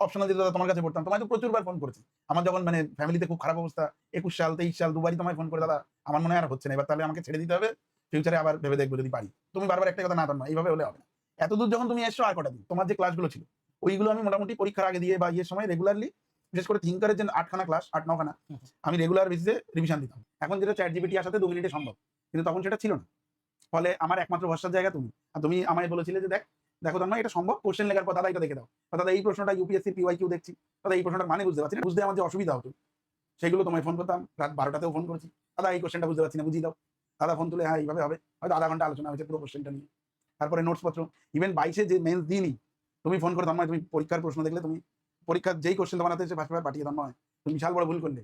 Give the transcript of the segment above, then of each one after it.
Optional যেটা তোমার কাছে পড়তাম, তোমায় তো প্রচুরবার ফোন করেছি। আমার যখন মানে ফ্যামিলিতে খুব খারাপ অবস্থা, 21 সাল 23 সাল দুবারই তোমায় ফোন করে, দাদা আমার মনে হয় আর হচ্ছে না, এবার তাহলে আমাকে ছেড়ে দিতে হবে, ফিউচারে আবার ভেবে দেখবো যদি পারি। তুমি বারবার একটা কথা না ধর্ম, এইভাবে হলে হবে না। এতদূর যখন তুমি এসছো, আর কটা দিন তোমার যে ক্লাসগুলো ছিল ওইগুলো আমি মোটামুটি পরীক্ষার আগে দিয়ে বা ইয়ের সময় রেগুলারলি, বিশেষ করে থিঙ্কারের যে 8খানা ক্লাস 8-9খানা আমি রেগুলার বেসিসে রিভিশন দিতাম। এখন যেটা চ্যাট জিপিটি আসাতে 2 মিনিটে সম্ভব, কিন্তু তখন সেটা ছিল না। ফলে আমার একমাত্র ভরসার জায়গা তুমি। আর তুমি আমায় বলেছিলে যে দেখো তন্ময় এটা সম্ভব, কোশ্চেন লেখার পর দাদা এটা দেখে দাও, দাদা এই প্রশ্নটা ইউপিএসসি পিওয়াইকিউ দেখছি, দাদা এই প্রশ্নটার মানে বুঝতে পারছি না, বুঝতে আমার যে অসুবিধা হতো সেগুলো তোমায় ফোন করতাম, রাত 12টাতেও ফোন করেছি, দাদা এই কোশ্চেনটা বুঝতে পারছি না বুঝিয়ে দাও, দাদা ফোন তুলে হ্যাঁ এইভাবে হবে, হয়তো আধা ঘন্টা আলোচনা হয়েছে পুরো কোশ্চেনটা নিয়ে। তারপরে নোটস পত্র, ইভেন 22-এ যে মেন্স দিনই তুমি ফোন করে তন্ময় তুমি পরীক্ষার প্রশ্ন দেখলে, তুমি পরীক্ষার যেই কোশ্চেন বানাতে এসে ফার্স্ট পেপার পাঠিয়ে তন্ময় তুমি বিশাল বড় ভুল করলে,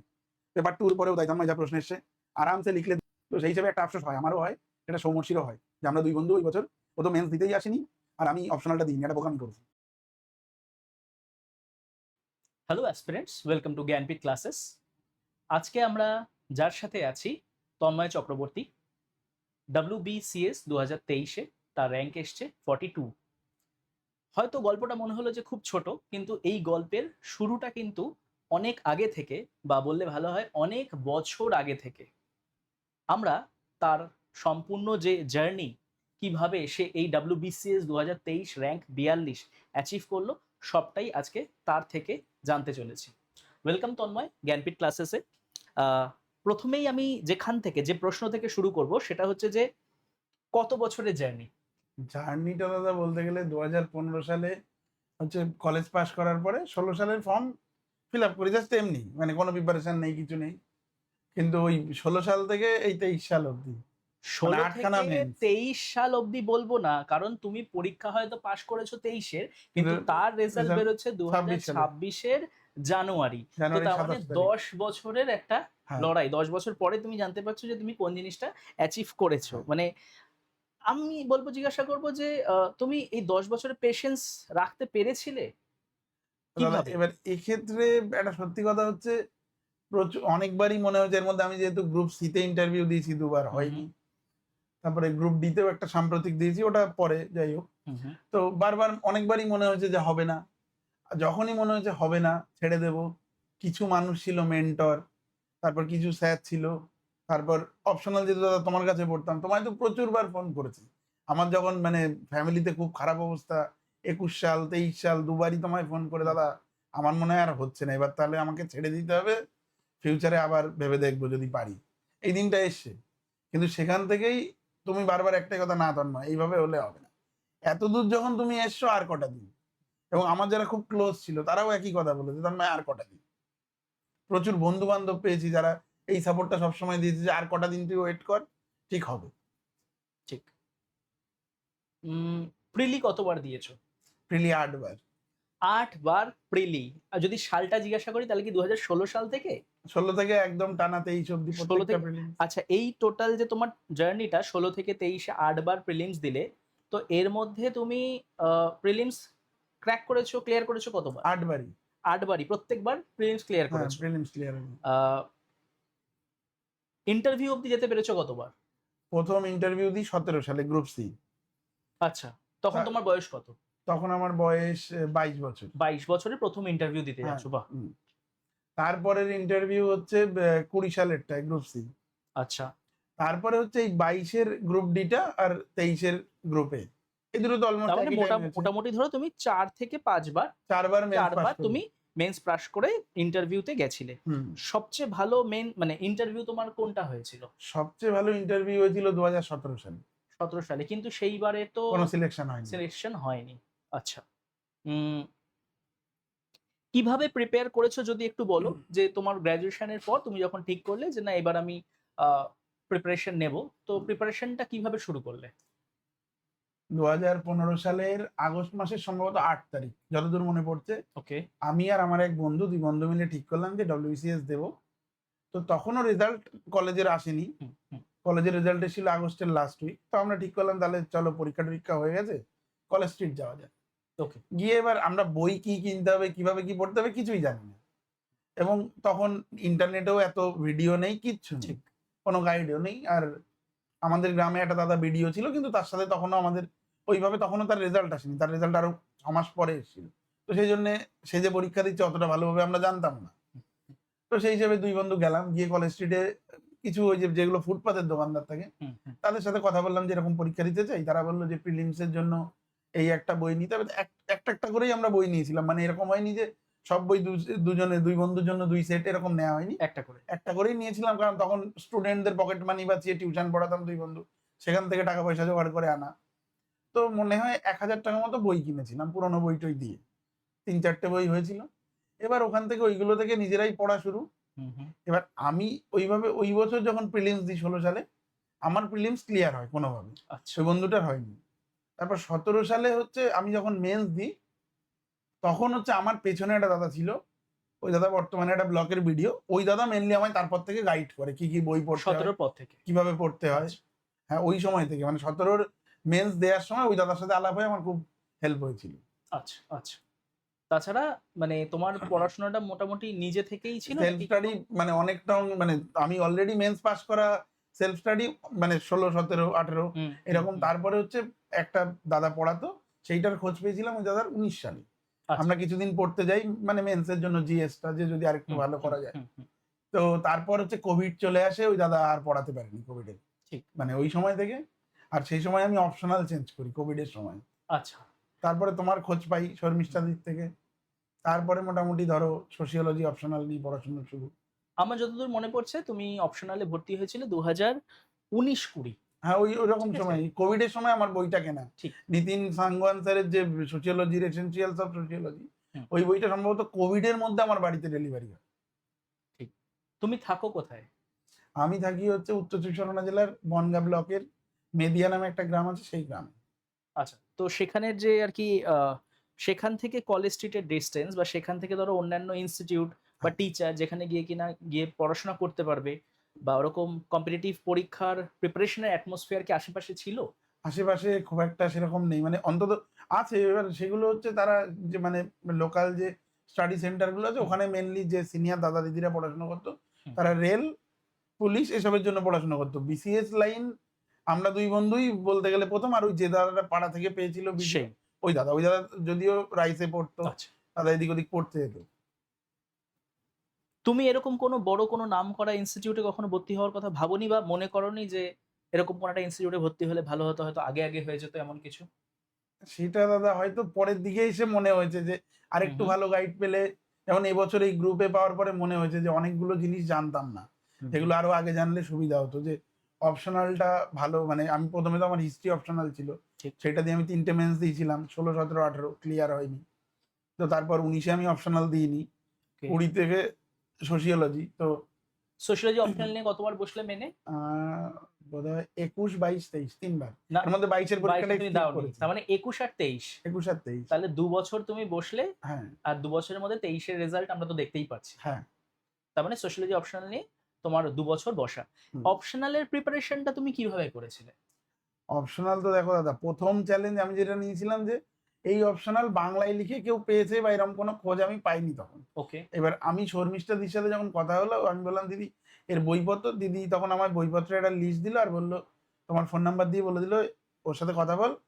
পেপার 2-র পরেও তাই তন্ময় যা প্রশ্ন এসছে আরামসে লিখলে। তো সেই হিসেবে একটা আফসোস হয়, আমারও হয়, এটা সৌমর্ষিরও হয় যে আমরা দুই বন্ধু ওই বছর ও তো মেন্স দিতেই আসেনি আর আমি অপশনালটা দিইনি, এটা বোকামি করছি। Hello aspirants, welcome to Jnanpith classes. আজকে আমরা যার সাথে আছি তন্ময় চক্রবর্তী। WBCS 2023-এ তার র্যাঙ্ক এসছে 42। হয়তো গল্পটা মনে হলো যে খুব ছোট, কিন্তু এই গল্পের শুরুটা কিন্তু অনেক আগে থেকে, বা বললে ভালো হয় অনেক বছর আগে থেকে। আমরা তার সম্পূর্ণ যে জার্নি, কিভাবে সে এই WBCS 2023 র্যাঙ্ক 42 অ্যাচিভ করলো, সবটাই আজকে তার থেকে জানতে চলেছি। ওয়েলকাম তন্ময় জ্ঞানপীঠ ক্লাসেসে। প্রথমেই আমি যেখান থেকে যে প্রশ্ন থেকে শুরু করব সেটা হচ্ছে যে কত বছরের জার্নি? জার্নিটা দাদা বলতে গেলে 2015 সালে হচ্ছে কলেজ পাস করার পরে 16 সালের ফর্ম ফিল আপ করি, জাস্ট এমনি, মানে কোনো প্রিপারেশন নেই, কিছু নেই। কিন্তু ওই 16 সাল থেকে এই 23 সাল অবধি মানে 16 8খানা থেকে মেন্স। 23 সাল অবধি বলবো না, কারণ তুমি পরীক্ষা হয়তো পাশ করেছো 23-এর, কিন্তু তার রেজাল্ট বেরোচ্ছে 26 সালে, 2026-এর জানুয়ারি। তো জানুয়ারি তার মানে 27 তারিখ। 10 বছরের একটা হ্যাঁ লড়াই। 10 বছর পরে তুমি জানতে পারছো যে তুমি কোন জিনিসটা অ্যাচিভ করেছো। হ্যাঁ। মানে আমি বলবো, জিজ্ঞাসা করবো যে তুমি এই 10 বছরের পেশেন্স রাখতে পেরেছিলে দাদা কিভাবে? এবার এক্ষেত্রে একটা সত্যি কথা হচ্ছে, প্রচুর অনেকবারই মনে হয়েছে, এর মধ্যে আমি যেহেতু গ্রুপ সিতে ইন্টারভিউ দিয়েছি 2বার হয়নি, তারপরে গ্রুপ ডিতেও একটা সাম্প্রতিক দিয়েছি, ওটা পরে যাই হোক। তো বারবার অনেকবারই মনে হয়েছে যে হবে না, যখনই মনে হয়েছে হবে না ছেড়ে দেব, কিছু মানুষ ছিল মেন্টর, তারপর কিছু স্যার ছিল, তারপর অপশনাল যেটা দাদা তোমার কাছে পড়তাম, তোমায় তো প্রচুরবার ফোন করেছি। আমার যখন মানে ফ্যামিলিতে খুব খারাপ অবস্থা, 21 সাল 23 সাল দুবারই তোমায় ফোন করে, দাদা আমার মনে হয় আর হচ্ছে না, এবার তাহলে আমাকে ছেড়ে দিতে হবে, ফিউচারে আবার ভেবে দেখবো যদি পারি। এই দিনটা এসছে, কিন্তু সেখান থেকেই তুমি বারবার একটাই কথা, না তন্ময় এইভাবে হলে হবে না, এত দূর যখন তুমি এসছো আর কটা দিন। এবং আমার যারা খুব ক্লোজ ছিল তারাও একই কথা বলেছে, তন্ময় আর কটা দিন। প্রচুর বন্ধু বান্ধব পেয়েছি যারা এই সাপোর্টটা সবসময় দিয়েছে যে আর কটা দিন তুই ওয়েট কর, ঠিক হবে। ঠিক। প্রিলি কতবার দিয়েছো? প্রিলি 8বার। 8 বার প্রিলি। আর যদি সালটা জিজ্ঞাসা করি তাহলে কি 2016 সাল থেকে? 16 থেকে একদম টানা 23 অব্দি 16 প্রত্যেকটা থেকে। প্রিলিম। আচ্ছা, এই টোটাল যে তোমার জার্নিটা 16 থেকে 23-এ 8 বার প্রিলিমস দিলে, তো এর মধ্যে তুমি প্রিলিমস ক্র্যাক করেছো, ক্লিয়ার করেছো কতবার? 8বারই। 8 বারই, প্রত্যেকবার প্রিলিমস ক্লিয়ার হ্যাঁ করেছো। প্রিলিমস ক্লিয়ার হয়নি। ইন্টারভিউ অবধি যেতে পেরেছো কতবার? প্রথম ইন্টারভিউ দিই 17 সালে গ্রুপ সি। আচ্ছা, তখন তোমার বয়স কত? তখন আমার বয়স 22 বছর। 22 বছরে প্রথম ইন্টারভিউ দিতে হ্যাঁ। যাচ্ছ, বাহ। তারপরের ইন্টারভিউ হচ্ছে 20 সালেরটায় গ্রুপ সি। আচ্ছা, তারপরে হচ্ছে এই 22-এর গ্রুপ ডিটা আর 23-এর গ্রুপে, এই দুটো তো অলমোস্ট তার মানে একই টাইম হয়েছে। মোটামুটি ধরো তুমি 4 থেকে 5 বার, 4বার মেন্স পাস করি। তুমি মেন্স পাস করে ইন্টারভিউতে গেছিলে। সবচেয়ে ভালো মানে ইন্টারভিউ তোমার কোনটা হয়েছিল? সবচেয়ে ভালো ইন্টারভিউ হয়েছিল 2017 সালে। 17 সালে, কিন্তু সেইবারে তো কোনো সিলেকশন হয়নি। সিলেকশন হয়নি। আচ্ছা, কিভাবে প্রিপেয়ার করেছো যদি একটু বলো, যে তোমার গ্র্যাজুয়েশনের পর তুমি যখন ঠিক করলে যে না এবার আমি প্রিপারেশন নেব, তো প্রিপারেশনটা কিভাবে শুরু করলে? 2015 সালের আগস্ট মাসের সম্ভবত 8 তারিখ যতদূর মনে পড়ছে, ওকে। আমি আর আমার এক বন্ধু, দুই বন্ধু মিলে ঠিক করলাম যে WBCS দেব। তো তখনও রেজাল্ট কলেজের আসেনি, কলেজের রেজাল্ট এসেছিল আগস্টের লাস্ট উইক। তো আমরা ঠিক করলাম তাহলে চলো পরীক্ষা টরীক্ষা হয়ে গেছে, কলেজ স্ট্রিট যাওয়া যায়। ওকে। গিয়ে এবার আমরা বই কি কিনতে হবে, কিভাবে কি পড়তে হবে কিছুই জানি না, এবং তখন ইন্টারনেটেও এত ভিডিও নেই, কিচ্ছু নেই, কোনো গাইডও নেই। আর আমাদের গ্রামে একটা দাদা ভিডিও ছিল, কিন্তু তার সাথে তখনও আমাদের ওইভাবে তখনও তার রেজাল্ট আসেনি, তার রেজাল্ট আরো 6 মাস পরে এসেছিল। তো সেই জন্য সে যে পরীক্ষা দিচ্ছে অতটা ভালোভাবে আমরা জানতাম না। তো সেই হিসেবে দুই বন্ধু গেলাম, গিয়ে কলেজ স্ট্রিটে কিছু ওই যে যেগুলো ফুটপাতের দোকানদার থাকে তাদের সাথে কথা বললাম যে এরকম পরীক্ষা দিতে চাই। তারা বললো যে প্রিলিমস এর জন্য এই একটা বই নিতে হবে। একটা একটা করেই আমরা বই নিয়েছিলাম, মানে এরকম হয়নি যে সব বই দুজনে দুই বন্ধুর জন্য দুই সেট এরকম নেওয়া হয়নি। একটা করে। একটা করেই নিয়েছিলাম, কারণ তখন স্টুডেন্টদের পকেট মানি বাঁচিয়ে টিউশন পড়াতাম দুই বন্ধু, সেখান থেকে টাকা পয়সা জোগাড় করে আনা। তো মনে হয় 1,000 টাকা মতো বই কিনেছিলাম পুরোনো বই টই দিয়ে, 3-4টে বই হয়েছিল। এবার ওখান থেকে ওইগুলো থেকে নিজেরাই পড়া শুরু। এবার আমি ওইভাবে ওই বছর যখন প্রিলিমস দিই 16 সালে, আমার প্রিলিমস ক্লিয়ার হয় কোনোভাবে, আচ্ছা। ওই বন্ধুটার হয়নি। তারপর 17 সালে হচ্ছে আমি যখন মেন্স দিই, তখন হচ্ছে আমার পেছনে একটা দাদা ছিল, ওই দাদা বর্তমানে একটা ব্লকের ভিডিও। ওই দাদা মেনলি আমায় তারপর থেকে গাইড করে কি কি বই পড়তে হয়, 17 পর থেকে। কিভাবে পড়তে হয়। আচ্ছা। হ্যাঁ, ওই সময় থেকে মানে 17-র মেন্স দেওয়ার সময় ওই দাদার সাথে আলাপ হয়ে আমার খুব হেল্প হয়েছিল। আচ্ছা, আচ্ছা। তাছাড়া মানে তোমার পড়াশোনাটা মোটামুটি নিজে থেকেই ছিল সেলফ নাকি? স্টাডি মানে অনেকটা, মানে আমি অলরেডি মেন্স পাস করা, সেলফ স্টাডি মানে 16, 17, 18 এরকম। তারপরে হচ্ছে একটা দাদা পড়াতো, সেইটার খোঁজ পেয়েছিলাম ওই দাদার 19 সালে। আচ্ছা। আমরা কিছুদিন পড়তে যাই মানে মেন্সের জন্য জিএসটা, যে যদি আরেকটু ভালো করা যায়। তো তারপর হচ্ছে কোভিড চলে আসে, ওই দাদা আর পড়াতে পারেনি কোভিডে, ঠিক। মানে ওই সময় থেকে। আর সেই সময় আমি অপশনাল চেঞ্জ করি কোভিডের সময়। আচ্ছা। তারপরে তোমার খোঁজ পাই শর্মিষ্ঠা দিক থেকে। তারপরে মোটামুটি ধরো সোশিওলজি অপশনাল নিয়ে পড়াশোনা শুরু। আমার যতদূর মনে পড়ছে তুমি অপশনালে ভর্তি হয়েছিলে 2019-20 হ্যাঁ, ওইরকম ঠিক আছে। সময় কোভিডের সময় আমার বইটা কেনা। ঠিক। নিতিন সাঙ্গওয়ান স্যারের যে সোশিওলজির এসেনশিয়ালস অফ সোশিওলজি, হুম। ওই বইটা সম্ভবত কোভিডের মধ্যে আমার বাড়িতে ডেলিভারি হয়। ঠিক। তুমি থাকো কোথায়? আমি থাকি হচ্ছে উত্তর চব্বিশ পরগনা জেলার বনগাঁ ব্লকের মেদিয়া নামে একটা গ্রাম আছে, সেই গ্রামে। আচ্ছা। তো সেখানের যে আরকি সেখান থেকে কলেজ স্ট্রিটের ডিসট্যান্স বা সেখান থেকে ধরো অন্যান্য ইনস্টিটিউট বা হ্যাঁ। টিচার যেখানে গিয়ে পড়াশোনা করতে পারবে বা ওরকম কম্পিটিটিভ পরীক্ষার প্রিপারেশনের অ্যাটমসফিয়ার কি আশেপাশে ছিল? আশেপাশে খুব একটা সেরকম নেই, মানে অন্তত আছে। এবার সেগুলো হচ্ছে তারা যে মানে লোকাল যে স্টাডি সেন্টার গুলো আছে, হুম। ওখানে মেনলি যে সিনিয়র দাদা দিদিরা পড়াশোনা করতো, হুম। তারা রেল, পুলিশ এসবের জন্য পড়াশোনা করতো। বিসিএস লাইন আমরা দুই বন্ধুই বলতে গেলে প্রথম। আর ওই যে দাদাটা পাড়া থেকে পেয়েছিল ভিডিও, সেই। ওই দাদা যদিও রাইসে পড়তো, আচ্ছা। দাদা এদিক ওদিক পড়তে যেত। তুমি এরকম কোনো বড় কোনো নামকরা ইনস্টিটিউটে কখনো ভর্তি হওয়ার কথা ভাবোনি বা মনে করোনি যে এরকম কোনো একটা ইনস্টিটিউটে ভর্তি হলে ভালো হতো, হয়তো আগে হয়ে যেত এমন কিছু? সেটা দাদা হয়তো পরের দিকে এসে মনে হয়েছে যে হুম, আরেকটু হুম। ভালো গাইড পেলে। যেমন এবছর এই গ্রুপে পাওয়ার পরে মনে হয়েছে যে অনেকগুলো জিনিস জানতাম না, হুম, যেগুলো আরো আগে জানলে সুবিধা হতো। যে অপশনালটা ভালো, মানে আমি প্রথমে তো আমার হিস্ট্রি অপশনাল ছিল, ঠিক। সেটা দিয়ে আমি 3টে মেন্স দিয়েছিলাম, 16, 17, 18 ক্লিয়ার হয়নি। তো তারপর 19-এ আমি অপশনাল দিইনি, ওকে। 20 থেকে সোশিওলজি। তো সোশিওলজি অপশনাল নিয়ে কতবার বসলে মেনে? বোধহয় 21, 22, 23 3বার। না, এর মধ্যে 22-এর 22 পরীক্ষাটা এ তুমি স্কিপ দাওনি। করেছি। তার মানে 21 আর 23। 21 আর 23। তাহলে ২ বছর তুমি বসলে হ্যাঁ, আর ২ বছরের মধ্যে 23 এর রেজাল্ট আমরা তো দেখতেই পাচ্ছি। হ্যাঁ। তার মানে সোশিওলজি অপশনাল নিয়ে তোমার ২ বছর বসা। হুম। অপশনালের প্রিপারেশনটা তুমি কিভাবে করেছিলে? অপশনাল তো দেখো দাদা, প্রথম চ্যালেঞ্জ আমি যেটা নিয়েছিলাম যে এই অপশনাল বাংলায় লিখে কেউ পেয়েছে বা এরকম কোনো খোঁজ আমি পাইনি তখন। ওকে। এবার আমি শর্মিষ্ঠা দিদির সাথে যখন কথা হলো, আমি বললাম দিদি এর বইপত্র, দিদি তখন আমার বইপত্রের একটা লিস্ট দিল আর বললো তোমার ফোন নাম্বার দিয়ে বলে দিল ওর সাথে কথা বল, ও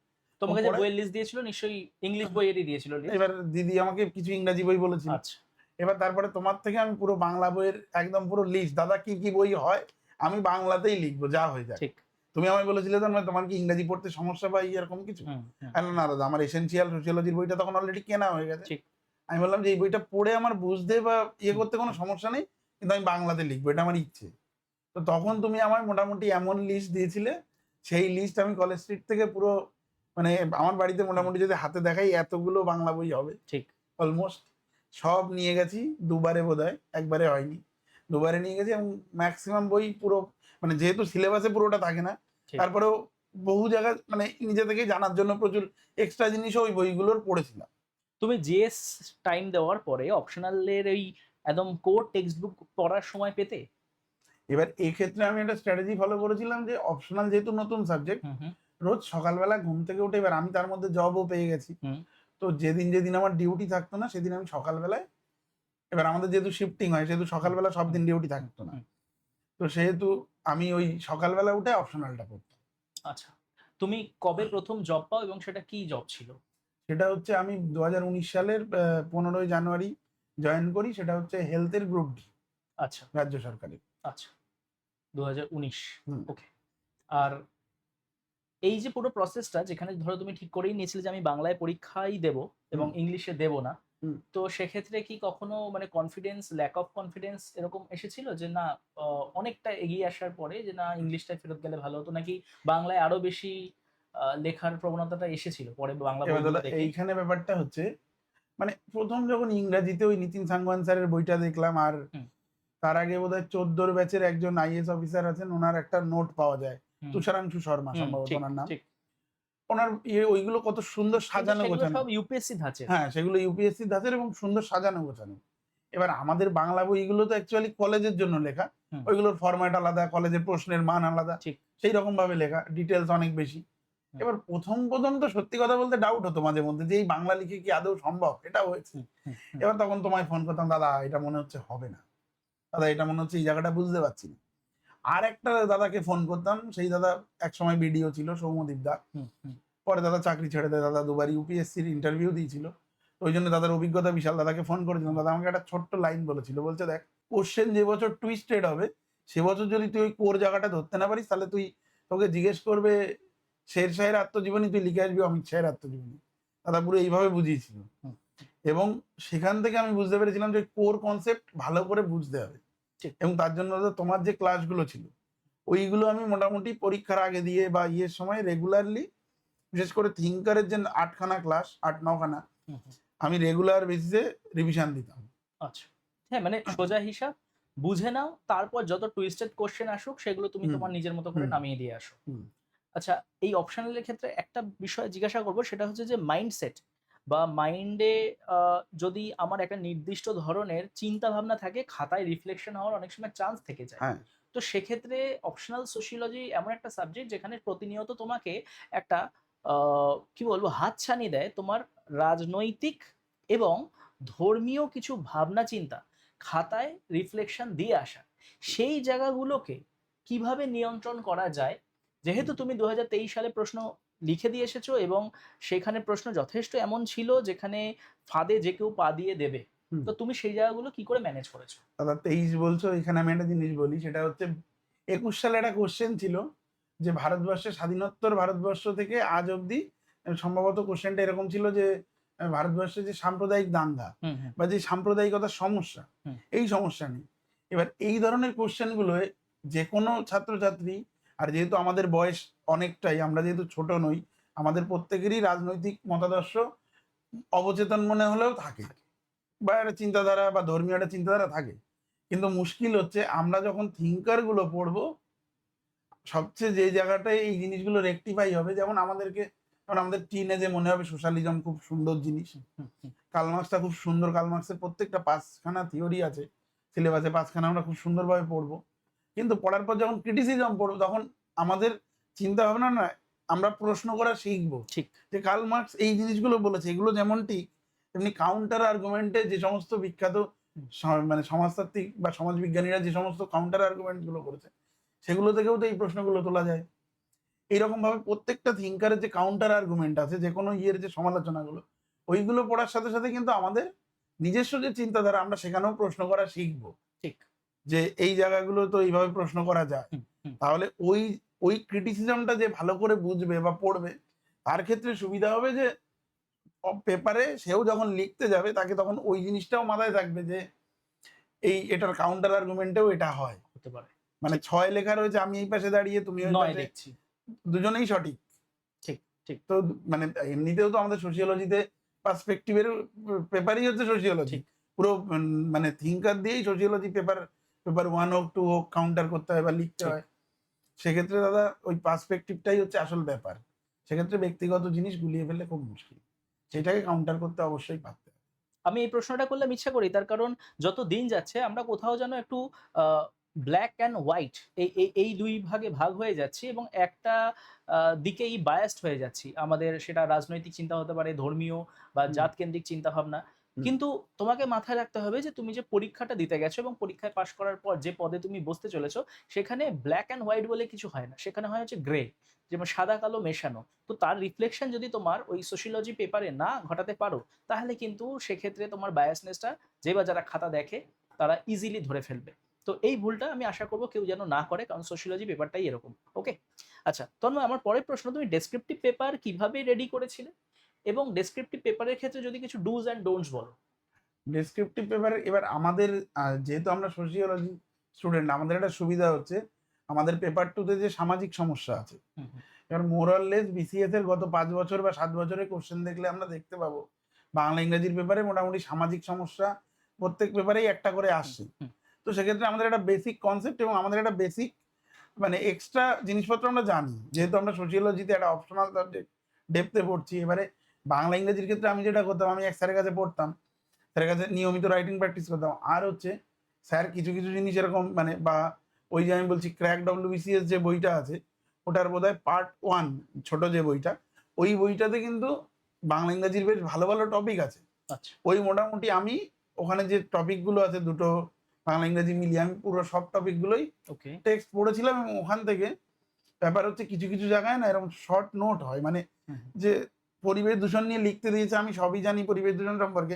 তোমাকে যে পড়ে। বইয়ের লিস্ট দিয়েছিল নিশ্চয়ই ইংলিশ বইয়েরই দিয়েছিল লিস্ট? এবার দিদি আমাকে কিছু ইংরাজি বই বলেছিল। আচ্ছা। এবার তারপরে তোমার থেকে আমি পুরো বাংলা বইয়ের একদম পুরো লিস্ট, দাদা কি কি বই হয় আমি বাংলাতেই লিখবো যা হয়ে যায়। ঠিক। তুমি আমায় বলেছিলে তো মানে তোমার কি ইংরাজি পড়তে সমস্যা বা এরকম কিছু? হুম, হুম। না দাদা, আমার এসেনশিয়াল সোশিওলজির বইটা তখন অলরেডি কেনা হয়ে গেছে। ঠিক। আমি বললাম যে এই বইটা পড়ে আমার বুঝতে বা করতে কোনো সমস্যা নেই, কিন্তু আমি বাংলাতে লিখবো, এটা আমার ইচ্ছে। তো তখন তুমি আমায় মোটামুটি এমন লিস্ট দিয়েছিলে, সেই লিস্ট আমি কলেজ স্ট্রিট থেকে পুরো মানে আমার বাড়িতে মোটামুটি যদি হাতে দেখাই এতগুলো বাংলা বই হবে ঠিক। অলমোস্ট, সব নিয়ে গেছি। দুবারে বোধহয়, একবারে হয়নি, দুবারে নিয়ে গেছি। এবং ম্যাক্সিমাম বই পুরো মানে যেহেতু সিলেবাসে পুরোটা থাকে না, ঠিক। তারপরেও বহু জায়গায় মানে নিজে থেকে জানার জন্য প্রচুর এক্সট্রা জিনিসও ওই বইগুলোর পড়েছিলাম। তুমি জিএস টাইম দেওয়ার পরে অপশনালের ওই একদম কোর টেক্সট বুক পড়ার সময় পেতে? এবার এক্ষেত্রে আমি একটা স্ট্র্যাটেজি ফলো করেছিলাম যে অপশনাল যেহেতু নতুন সাবজেক্ট, হুম, হুম। রোজ সকালবেলা ঘুম থেকে উঠে, এবার আমি তার মধ্যে জবও পেয়ে গেছি। হুম। তো যেদিন আমার ডিউটি থাকতো না সেদিন আমি সকালবেলায়, এবার আমাদের যেহেতু শিফটিং হয় সেহেতু সকালবেলা সব দিন ডিউটি থাকতো না, হুম। তো সেহেতু আমি ওই সকালবেলা উঠে অপশনালটা পড়তাম। আচ্ছা। তুমি কবে ১ম জব পাও এবং সেটা কি জব ছিল? সেটা হচ্ছে আমি 2019 সালের 15ই জানুয়ারি জয়েন করি। সেটা হচ্ছে হেলথের গ্রুপ ডি আচ্ছা রাজ্য সরকারের। আচ্ছা 2019। হুম, ওকে। আর এই যে পুরো প্রসেসটা যেখানে ধরো তুমি ঠিক করেই নিয়েছিলে যে আমি বাংলায় পরীক্ষাই দেব এবং হুম, ইংলিশে দেব না, হুম। তো সেক্ষেত্রে কি কখনো মানে কনফিডেন্স, ল্যাক অফ কনফিডেন্স এরকম এসেছিল যে না অনেকটা এগিয়ে আসার পরে যে না ইংলিশটায় ফেরত গেলে ভালো হতো, নাকি বাংলায় আরো বেশি লেখার প্রবণতাটা এসেছিল পরে বাংলা এবার বইগুলো দাদা দেখে? এইখানে ব্যাপারটা হচ্ছে মানে ১ম যখন ইংরাজিতে ওই নিতিন সাংওয়ান স্যারের বইটা দেখলাম, আর হুম, তার আগে বোধহয় 14 ব্যাচের একজন আইএএস অফিসার আছেন, ওনার একটা নোট পাওয়া যায়। হুম, তুষারাংশু শর্মা হুম, সম্ভবত ঠিক ওনার নাম। ঠিক। ওনার ওইগুলো কত সুন্দর কিন্তু সাজানো সেগুলো গোছানো। সব ইউপিএসসি ধাঁচের। হ্যাঁ, সেগুলো ইউপিএসসি ধাঁচের এবং সুন্দর সাজানো গোছানো। এবার আমাদের বাংলা বইগুলো তো অ্যাকচুয়ালি কলেজের জন্য লেখা। হুম, ওইগুলোর ফরম্যাট আলাদা, কলেজের প্রশ্নের মান আলাদা। ঠিক। সেই রকম ভাবে লেখা, ডিটেইলস অনেক বেশি। হুম, এবার ১ম তো সত্যি কথা বলতে ডাউট হতো মাঝে মধ্যে যে এই বাংলা লিখে কি আদৌ সম্ভব? এটাও হয়েছে। হুম, হুম, হুম, এবার তখন তোমায় ফোন করতাম, "দাদা এটা মনে হচ্ছে হবে না। দাদা এটা মনে হচ্ছে এই জায়গাটা বুঝতে পারছি না।" আরেকটা দাদাকে ফোন করতাম। সেই দাদা একসময় বিডিও ছিল, সৌম্যদীপ দা। হুম, হুম, পরে দাদা চাকরি ছেড়ে দেয়। দাদা দুবার ইউপিএসসির ইন্টারভিউ দিয়েছিল। তো ওইজন্য দাদার অভিজ্ঞতা বিশাল। দাদাকে ফোন করেছিলাম। হুম, দাদা আমাকে একটা ছোট্ট লাইন বলেছিল। বলছে, "দেখ, কোয়েশ্চেন যে বছর টুইস্টেড হবে, সে বছর যদি তুই ওই কোর জায়গাটা ধরতে না পারিস, তাহলে তোকে জিজ্ঞেস করবে শের শাহের আত্মজীবনী, তুই লিখে আসবি অমিত শাহের আত্মজীবনী।" দাদা পুরো এইভাবে বুঝিয়েছিল। হুম, এবং সেখান থেকে আমি বুঝতে পেরেছিলাম যে কোর কনসেপ্ট ভালো করে বুঝতে হবে। ঠিক। এবং তার জন্য দাদা তোমার যে ক্লাসগুলো ছিল, ওইগুলো আমি মোটামুটি পরীক্ষার আগে দিয়ে বা ইয়ের সময় রেগুলারলি, বিশেষ করে থিঙ্কারের যে ৮ খানা ক্লাস, ৮-৯ খানা, হুম, হুম, আমি রেগুলার বেসিসে রিভিশন দিতাম। আচ্ছা। হ্যাঁ, মানে সোজা হিসাব বুঝে নাও, তারপর যত টুইস্টেড কোয়েশ্চেন আসুক সেগুলো তুমি হুম, তোমার নিজের মতো করে হুম, নামিয়ে দিয়ে আসো। হুম, আচ্ছা, এই অপশনাল এর ক্ষেত্রে একটা বিষয় জিজ্ঞাসা করব, সেটা হচ্ছে যে মাইন্ডসেট বা মাইন্ডে যদি আমার একটা নির্দিষ্ট ধরনের চিন্তা ভাবনা থাকে, খাতায় রিফ্লেকশন হওয়ার অনেক সময় চান্স থেকে যায়। হ্যাঁ, তো সেক্ষেত্রে অপশনাল সোশিওলজি এমন একটা সাবজেক্ট যেখানে প্রতিনিয়ত তোমাকে একটা কি বলবো হাতছানি দেয় তোমার রাজনৈতিক এবং ধর্মীয় কিছু ভাবনা চিন্তা খাতায় রিফ্লেকশন দিয়ে আসা। সেই জায়গাগুলোকে কিভাবে নিয়ন্ত্রণ করা যায়? যেহেতু তুমি ২০২৩ সালে প্রশ্ন লিখে দিয়ে এসেছো এবং সেখানে প্রশ্ন যথেষ্ট এমন ছিল যেখানে ফাঁদে যে কেউ পা দিয়ে দেবে। হুম। তো তুমি সেই জায়গাগুলো কি করে ম্যানেজ করেছো? দাদা ২৩ বলছো, এখানে আমি একটা জিনিস বলি। সেটা হচ্ছে ২১ সালে একটা কোয়েশ্চেন ছিল যে ভারতবর্ষের স্বাধীনোত্তর ভারতবর্ষ থেকে আজ অব্দি সম্ভবত কোয়েশ্চেনটা এরকম ছিল যে ভারতবর্ষে যে সাম্প্রদায়িক দাঙ্গা হুম, হুম, বা যে সাম্প্রদায়িকতার সমস্যা, হুম, এই সমস্যা নেই। এবার এই ধরনের কোয়েশ্চেনগুলোয় যেকোনো ছাত্রছাত্রী, আর যেহেতু আমাদের বয়স অনেকটাই, আমরা যেহেতু ছোট নই, আমাদের প্রত্যেকেরই রাজনৈতিক মতাদর্শ অবচেতন মনে হলেও থাকে বা একটা চিন্তাধারা বা ধর্মীয় একটা চিন্তাধারা থাকে। কিন্তু মুশকিল হচ্ছে আমরা যখন থিঙ্কার গুলো পড়বো, সবচেয়ে যে জায়গাটায় এই জিনিসগুলো রেকটিফাই হবে, যেমন আমাদের টিনেজে মনে হবে সোশ্যালিজম খুব সুন্দর জিনিস। হুম, হুম, হুম, কার্ল মার্ক্সটা খুব সুন্দর। কার্ল মার্ক্সের প্রত্যেকটা ৫ খানা থিওরি আছে সিলেবাসে, ৫ খানা আমরা খুব সুন্দরভাবে পড়বো। কিন্তু পড়ার পর যখন ক্রিটিসিজম পড়বো, তখন আমাদের চিন্তা ভাবনা না, আমরা প্রশ্ন করা শিখবো ঠিক। যে কার্ল মার্ক্স এই জিনিসগুলো বলেছে, এগুলো যেমন ঠিক তেমনি কাউন্টার আর্গুমেন্টে যে সমস্ত বিখ্যাত হুম, মানে সমাজতাত্ত্বিক বা সমাজবিজ্ঞানীরা যে সমস্ত কাউন্টার আর্গুমেন্ট গুলো করেছে, সেগুলো থেকেও তো এই প্রশ্নগুলো তোলা যায়। এইরকম ভাবে প্রত্যেকটা থিঙ্কারের যে কাউন্টার আর্গুমেন্ট আছে, যে কোনো ইয়ের যে সমালোচনাগুলো, ওইগুলো পড়ার সাথে সাথে কিন্তু আমাদের নিজস্ব যে চিন্তাধারা, আমরা সেখানেও প্রশ্ন করা শিখবো ঠিক। যে এই জায়গাগুলো তো এইভাবে প্রশ্ন করা যায়। হুম, হুম, তাহলে ওই ক্রিটিসিজমটা যে ভালো করে বুঝবে বা পড়বে, তার ক্ষেত্রে সুবিধা হবে যে পেপারে সেও যখন লিখতে যাবে, তাকে তখন ওই জিনিসটাও মাথায় থাকবে যে এটার কাউন্টার আর্গুমেন্টেও এটা হয়। হতে পারে। মানে ঠিক। ৬ লেখা রয়েছে, আমি এই পাশে দাঁড়িয়ে, তুমি ওই ৯ পাশে, দেখছি। দুজনেই সঠিক। ঠিক, ঠিক, তো মানে এমনিতেও তো আমাদের সোশিওলজিতে পার্সপেক্টিভের পেপারই হচ্ছে সোশিওলজি। ঠিক। পুরো মানে থিঙ্কার দিয়েই সোশিওলজি পেপার 1 হোক 2 হোক কাউন্টার করতে হয় বা লিখতে ঠিক। হয়। সেক্ষেত্রে দাদা ওই পার্সপেক্টিভটাই হচ্ছে আসল ব্যাপার। সেক্ষেত্রে ব্যক্তিগত জিনিস গুলিয়ে ফেললে খুব মুশকিল। সেটাকে কাউন্টার করতে অবশ্যই পারতে হবে। আমি এই প্রশ্নটা করলাম ইচ্ছা করেই। তার কারণ যত দিন যাচ্ছে আমরা কোথাও যেন একটু আ ব্লাক অ্যান্ড হোয়াইট এই ২ ভাগে ভাগ হয়ে যাচ্ছি এবং একটা দিকেই বায়াসড হয়ে যাচ্ছি। আমাদের সেটা রাজনৈতিক চিন্তা হতে পারে, ধর্মীয় বা হুম, জাতকেন্দ্রিক চিন্তাভাবনা। কিন্তু তোমাকে মাথায় রাখতে হবে যে তুমি যে পরীক্ষাটা দিতে গেছো এবং পরীক্ষায় পাশ করার পর যে পদে তুমি বসতে চলেছো সেখানে ব্ল্যাক অ্যান্ড হোয়াইট বলে কিছু হয় না, সেখানে হয় হচ্ছে গ্রে, যেমন সাদা কালো মেশানো। তো তার রিফ্লেকশন যদি তোমার ওই সোশিওলজি পেপারে না ঘটাতে পারো তাহলে কিন্তু সেক্ষেত্রে তোমার বায়াসনেসটা যে বা যারা খাতা দেখে তারা ইজিলি ধরে ফেলবে। তো এই ভুলটা আমি আশা করবো কেউ যেন না করে, কারণ সোশিওলজি পেপারটাই এরকম। ওকে, আচ্ছা তন্ময়, আমার পরের প্রশ্ন, তুমি ডেসক্রিপটিভ পেপার কিভাবে রেডি করেছিলে এবং ডেসক্রিপটিভ পেপারের ক্ষেত্রে যদি কিছু ডুজ অ্যান্ড ডোন্টস বলো। ডেসক্রিপটিভ পেপারে এবার আমাদের যেহেতু আমরা সোশিওলজি স্টুডেন্ট, আমাদের একটা সুবিধা হচ্ছে আমাদের পেপার টুতে যে সামাজিক সমস্যা আছে, হুম, হুম, এবার মোরাললেস বিসিএস এর গত 5 বছর বা 7 বছরের কোশ্চেন দেখলে আমরা দেখতে পাবো বাংলা ইংরেজির পেপারে মোটামুটি সামাজিক সমস্যা প্রত্যেক পেপারেই একটা করে হুম, আসছে। হুম, তো সেক্ষেত্রে আমাদের একটা বেসিক কনসেপ্ট এবং আমাদের একটা বেসিক মানে এক্সট্রা জিনিসপত্র আমরা জানি, যেহেতু আমরা সোশিওলজিতে একটা অপশনাল সাবজেক্ট ডেপথে পড়ছি। এবারে বাংলা ইংরেজির ক্ষেত্রে আমি যেটা করতাম, আমি এক স্যারের কাছে পড়তাম, স্যারের কাছে নিয়মিত রাইটিং প্র্যাকটিস করতাম। আর হচ্ছে স্যার কিছু কিছু জিনিস এরকম মানে বা ওই যে আমি বলছি ক্র্যাক ডব্লিউবিসিএস যে বইটা আছে, ওটার বোধহয় পার্ট 1 ছোট যে বইটা, ওই বইটাতে কিন্তু বাংলা ইংরেজির বেশ ভালো ভালো টপিক আছে। আচ্ছা, ওই মোটামুটি আমি ওখানে যে টপিকগুলো আছে দুটো বাংলা ইংরেজি মিলিয়ে আমি পুরো সব টপিকগুলোই ওকে, টেক্সট পড়েছিলাম। এবং ওখান থেকে ব্যাপার হচ্ছে কিছু কিছু জায়গায় না এরকম শর্ট নোট হয়, মানে হুম, যে পরিবেশ দূষণ নিয়ে লিখতে দিয়েছে, আমি সবই জানি পরিবেশ দূষণ সম্পর্কে,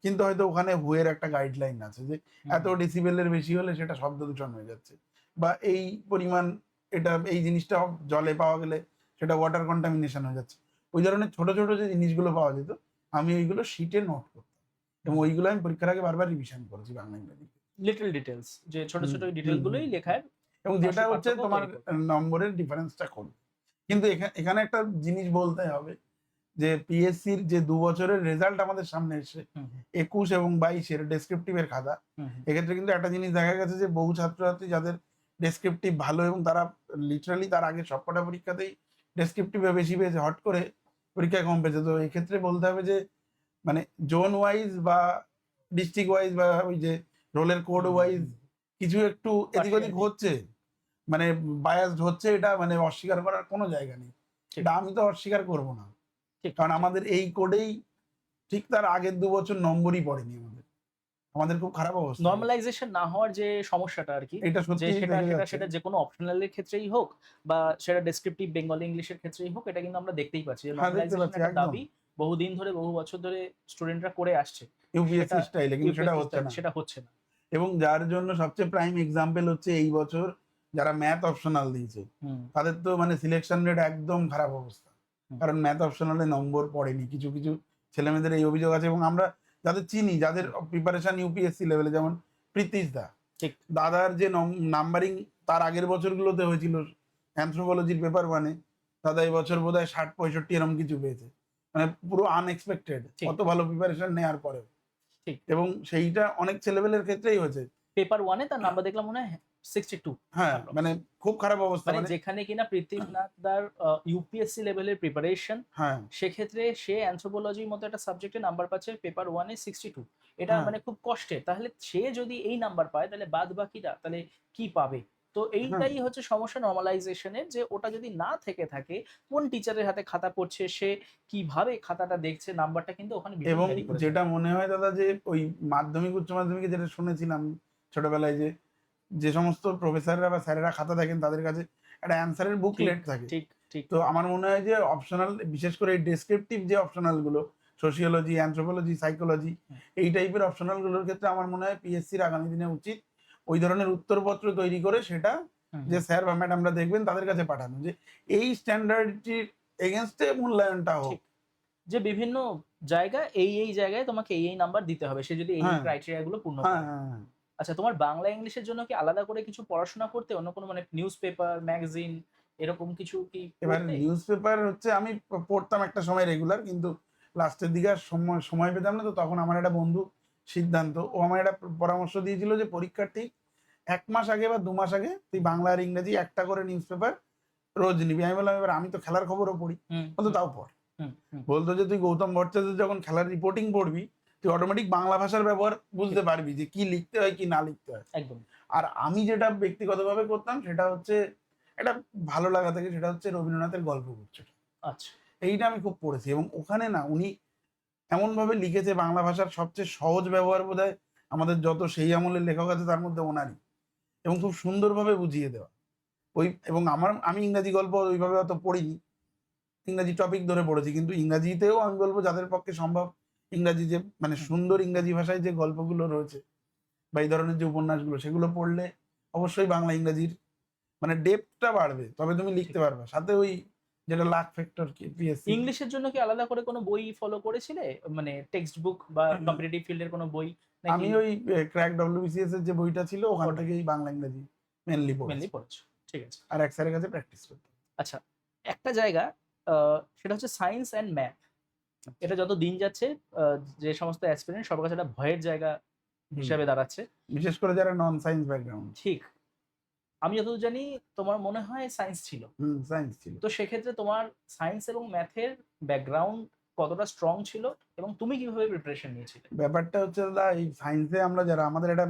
কিন্তু হয়তো ওখানে হুয়ের একটা গাইডলাইন আছে যে এত হুম, ডেসিবেলের বেশি হলে সেটা শব্দ দূষণ হয়ে যাচ্ছে, বা এই পরিমাণ এটা এই জিনিসটা জলে পাওয়া গেলে সেটা ওয়াটার কন্টামিনেশন হয়ে যাচ্ছে। ওই ধরনের ছোট ছোট যে জিনিসগুলো পাওয়া যেত আমি ওইগুলো শিটে নোট করতাম এবং হুম, ওইগুলো আমি পরীক্ষার আগে বারবার রিভিশন করেছি বাংলা ইংরেজি। লিটল ডিটেলস, যে ছোট হুম, ছোট হুম, ডিটেল হুম, গুলোই হুম। লেখার এবং যেটা মাসে হচ্ছে পার্থক্য তোমার তৈরি করবে। নম্বরের ডিফারেন্সটা করবে। কিন্তু এখানে একটা জিনিস বলতে হবে যে পিএসসির যে 2 বছরের রেজাল্ট আমাদের সামনে এসছে, হুম, হুম, 21 এবং 22-এর ডেসক্রিপটিভের খাতা, হুম, হুম, এক্ষেত্রে কিন্তু একটা জিনিস দেখা গেছে যে বহু ছাত্রছাত্রী যাদের ডেসক্রিপটিভ ভালো এবং তারা লিটারালি তার আগে সবকটা পরীক্ষাতেই ডেসক্রিপটিভে বেশি পেয়েছে, হট করে পরীক্ষায় কম পেয়েছে। তো এক্ষেত্রে বলতে হবে যে মানে জোন ওয়াইজ বা ডিস্ট্রিক্ট ওয়াইজ বা ওই যে রোলের কোড হুম, ওয়াইজ হুম, কিছু একটু এদিক ওদিক partiality, হচ্ছে, মানে বায়াসড হচ্ছে, এটা মানে অস্বীকার করার কোনো জায়গা নেই। ঠিক, এটা আমি তো অস্বীকার করব না। ঠিক, কারণ ঠিক। আমাদের এই কোডেই ঠিক তার আগের ২ বছর নম্বরই পড়েনি আমাদের। আমাদের খুব খারাপ অবস্থা হয়ে গেছে। নরমালাইজেশন না হওয়ার যে সমস্যাটা আরকি, এইটা যে সত্যিই সেটা থেকে সেটা যাচ্ছে। সেটা যেকোনো অপশনাল এর ক্ষেত্রেই হোক বা সেটা ডেসক্রিপটিভ বেঙ্গলি ইংলিশের ক্ষেত্রেই হোক, এটা কিন্তু আমরা দেখতেই পাচ্ছি যে হ্যাঁ, দেখতে নরমালাইজেশন পাচ্ছি একটা একদম। দাবি বহুদিন ধরে, বহু বছর ধরে স্টুডেন্টরা করে আসছে। সেটা ইউপিএসসি স্টাইলে কিন্তু সেটা ইউপিএসসি হচ্ছে স্টাইল, না। সেটা হচ্ছে না। এবং যার জন্য সবচেয়ে প্রাইম এক্সাম্পল হচ্ছে এই বছর যারা ম্যাথ অপশনাল দিয়েছে, হুম, তাদের তো মানে সিলেকশন রেট একদম খারাপ অবস্থা। হুম, কারণ ম্যাথ অপশনালে নম্বর পড়েনি। কিছু কিছু ছেলেমেয়েদের এই অভিযোগ আছে এবং আমরা যাদের চিনি, যাদের হুম, প্রিপারেশন ইউপিএসসি লেভেলে, যেমন প্রীতিশ দা, ঠিক, দাদার যে নাম্বারিং তার আগের বছরগুলোতে হয়েছিল অ্যানথ্রোপোলজির পেপার 1-এ, দাদা এই বছর বোধহয় 60-65 এরকম কিছু পেয়েছে। মানে পুরো আনএক্সপেক্টেড, ঠিক, অত ভালো প্রিপারেশন নেওয়ার পরেও। ঠিক। এবং সেইটা অনেক ছেলেপেলের ক্ষেত্রেই হয়েছে। পেপার 1 এ তার নাম্বার দেখলাম মনে হয় 62 হ্যাঁ, অ্যাপ্রক্স। মানে খুব খারাপ অবস্থা মানে মানে। যেখানে কিনা পৃথ্বীনাথ দার ইউপিএসসি লেভেলের প্রিপারেশন, হ্যাঁ, সেক্ষেত্রে সে অ্যানথ্রোপোলজির মতো একটা সাবজেক্টে নাম্বার পাচ্ছে পেপার 1 এ 62। এটা হ্যাঁ, মানে খুব কষ্টের। তাহলে সে যদি এই নাম্বার পায় তাহলে বাদবাকিরা তাহলে কি পাবে? তো হ্যাঁ। এইটাই হচ্ছে সমস্যা নরমালাইজেশন এর, যে ওটা যদি না থেকে থাকে, কোন টিচারের হাতে খাতা পড়ছে, সে কিভাবে খাতাটা দেখছে, নাম্বারটা কিন্তু ওখানে ভীষণ এবং ভ্যারি করে যায়। যেটা মনে হয় দাদা যে ওই মাধ্যমিক, উচ্চ মাধ্যমিকে যেটা শুনেছিলাম ছোটবেলায় যে, যে সমস্ত প্রফেসররা বা স্যারেরা খাতা দেখেন তাদের কাছে একটা অ্যান্সারের ঠিক, বুকলেট থাকে। ঠিক, ঠিক। তো আমার মনে হয় যে অপশনাল, বিশেষ করে এই ডেসক্রিপটিভ যে অপশনাল গুলো, সোশিওলজি, অ্যানথ্রোপোলজি, সাইকোলজি, হুম, এই টাইপের অপশনাল গুলোর ক্ষেত্রে আমার মনে হয় পিএসসির আগামী দিনে উচিত ওই ধরনের উত্তরপত্র তৈরি করে সেটা হুম, যে হুম, স্যার বা ম্যাডামরা দেখবেন তাদের কাছে পাঠানো, যে এই স্ট্যান্ডার্ডটির এগেনস্টে মূল্যায়নটা হোক। ঠিক। যে বিভিন্ন জায়গায় এই জায়গায় তোমাকে এই নাম্বার দিতে হবে। সে যদি এই হ্যাঁ, ক্রাইটেরিয়া গুলো পূর্ণ হ্যাঁ, করে। হ্যাঁ, হ্যাঁ। আচ্ছা, তোমার বাংলা ইংলিশের জন্য কি আলাদা করে কিছু পড়াশোনা করতে? অন্য কোনো মানে নিউজ পেপার, ম্যাগাজিন এরকম কিছু কি এবার পড়তে? নিউজ পেপার হচ্ছে আমি পড়তাম একটা সময় রেগুলার, কিন্তু লাস্টের দিকে আর সময় সময় পেতাম না। তো তখন আমার একটা বন্ধু সিদ্ধান্ত, ও আমার একটা পরামর্শ দিয়েছিল যে পরীক্ষার ঠিক 1 মাস আগে বা 2 মাস আগে তুই বাংলা আর ইংরেজি একটা করে নিউজ পেপার রোজ নিবি। আমি বললাম এবার আমি তো খেলার খবরও পড়ি। হুম, বলতো হুম, তাও পড়। হুম, হুম। বলতো যে তুই গৌতম ভট্টাচার্য যখন খেলার রিপোর্টিং পড়বি, তুই অটোমেটিক বাংলা ভাষার ব্যবহার ঠিক, বুঝতে পারবি যে কি লিখতে হয় কি না লিখতে হয়। একদম। আর আমি যেটা ব্যক্তিগতভাবে করতাম সেটা হচ্ছে একটা ভালো লাগা থেকে, সেটা হচ্ছে রবীন্দ্রনাথের গল্পগুচ্ছ। আচ্ছা। এইটা আমি খুব পড়েছি এবং ওখানে না উনি এমন ভাবে লিখেছে, বাংলা ভাষার সবচেয়ে সহজ ব্যবহার বোধহয় আমাদের যত সেই আমলের লেখক আছে তার মধ্যে ওনারই, এবং খুব সুন্দরভাবে বুঝিয়ে দেওয়া। এবং আমি ইংরাজি গল্প ওইভাবে অত পড়িনি, ইংরাজি টপিক ধরে পড়েছি, কিন্তু ইংরাজিতেও আমি বলবো যাদের পক্ষে সম্ভব ইংরাজি যে মানে সুন্দর ইংরাজি ভাষায় যে গল্পগুলো রয়েছে বা এই ধরনের যে উপন্যাসগুলো, সেগুলো পড়লে অবশ্যই বাংলা ইংরাজির মানে ডেপথটা বাড়বে, তবে তুমি লিখতে পারবে। সাথে ওই যেটা লাক ফ্যাক্টর পিএসসি, ইংলিশের জন্য কি আলাদা করে কোনো বই ফলো করেছিলে, মানে টেক্সট বুক বা কম্পিটিটিভ ফিল্ডের কোনো বই নাকি আমি ওই ক্র্যাক ডব্লিউবিসিএস এর যে বইটা ছিল ওখান থেকেই বাংলা ইংরাজি মেনলি মেনলি পড়েছি, পড়েছো? ঠিক আছে। আর এক স্যারের কাছে প্র্যাকটিস করতাম। আচ্ছা, একটা জায়গা সেটা হচ্ছে সায়েন্স অ্যান্ড ম্যাথ। এটা যত দিন যাচ্ছে যে সমস্ত অ্যাসপিরেন্ট সবার কাছে একটা ভয়ের জায়গা হিসাবে দাঁড়াচ্ছে। বিশেষ করে যারা নন সায়েন্স ব্যাকগ্রাউন্ড। ঠিক। আমি যতদূর জানি তোমার মনে হয় সায়েন্স ছিল। সায়েন্স ছিল। তো সেক্ষেত্রে তোমার সায়েন্স এবং ম্যাথের ব্যাকগ্রাউন্ড কতটা স্ট্রং ছিল এবং তুমি কিভাবে প্রিপারেশন নিয়েছিলে? ব্যাপারটা হচ্ছে দাদা, এই সায়েন্সে আমরা যারা, আমাদের একটা